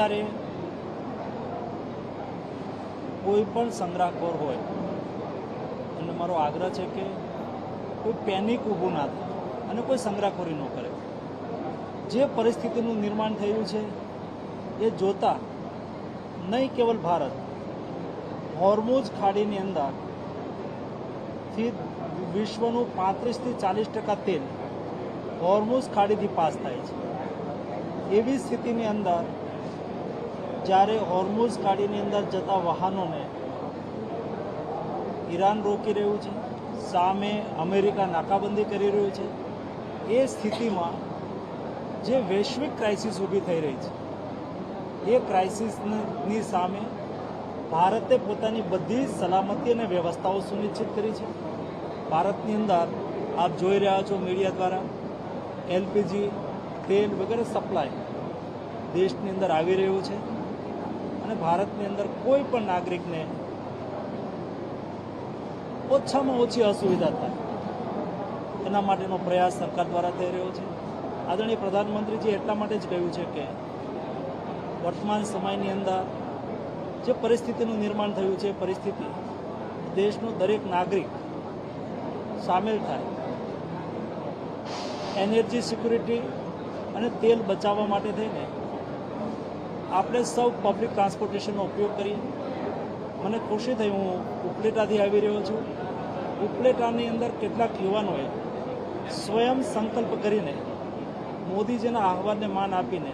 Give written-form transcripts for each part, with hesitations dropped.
ત્યારે કોઈ પણ સંગ્રહખોર હોય અને મારો આગ્રહ છે કે કોઈ પેનિક ઊભું ના થાય અને કોઈ સંગ્રહખોરી ન કરે. જે પરિસ્થિતિનું નિર્માણ થયું છે એ જોતા નહીં કેવલ ભારત, હોર્મુઝ ખાડીની અંદરથી વિશ્વનું 35 થી 40% તેલ હોર્મુઝ ખાડીથી પાસ થાય છે. એવી સ્થિતિની અંદર જ્યારે હોર્મુઝ ખાડીની અંદર જતા વાહનોને ઈરાન રોકી રહ્યું છે, સામે અમેરિકા નાકાબંધી કરી રહ્યું છે, એ સ્થિતિમાં જે વૈશ્વિક ક્રાઇસિસ ઊભી થઈ રહી છે એ ક્રાઇસિસની સામે ભારતે પોતાની બધી સલામતી અને વ્યવસ્થાઓ સુનિશ્ચિત કરી છે. ભારતની અંદર આપ જોઈ રહ્યા છો મીડિયા દ્વારા એલપીજી, તેલ વગેરે સપ્લાય દેશની અંદર આવી રહ્યું છે અને ભારતની અંદર કોઈ પણ નાગરિકને ઓછામાં ઓછી અસુવિધા થાય એના માટેનો પ્રયાસ સરકાર દ્વારા થઈ રહ્યો છે. આદરણીય પ્રધાનમંત્રીજી એટલા માટે જ કહ્યું છે કે વર્તમાન સમયની અંદર જે પરિસ્થિતિનું નિર્માણ થયું છે એ પરિસ્થિતિ દેશનો દરેક નાગરિક સામેલ થાય, એનર્જી સિક્યુરિટી અને તેલ બચાવવા માટે થઈને આપણે સૌ પબ્લિક ટ્રાન્સપોર્ટેશનનો ઉપયોગ કરીએ. મને ખુશી થઈ, હું ઉપલેટાથી આવી રહ્યો છું. ઉપલેટાની અંદર કેટલાક યુવાનોએ સ્વયં સંકલ્પ કરીને મોદીજીના આહવાનને માન આપીને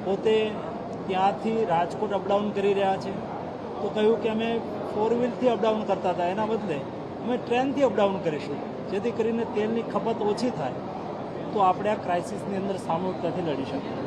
પોતે ત્યાંથી રાજકોટ અપડાઉન કરી રહ્યા છે. તો કહ્યું કે અમે 4 વ્હીલથી અપડાઉન કરતા હતા, એના બદલે અમે ટ્રેનથી અપડાઉન કરીશું, જેથી કરીને તેલની ખપત ઓછી થાય તો આપણે આ ક્રાઇસિસની અંદર સામૂહિકતાથી લડી શકીએ.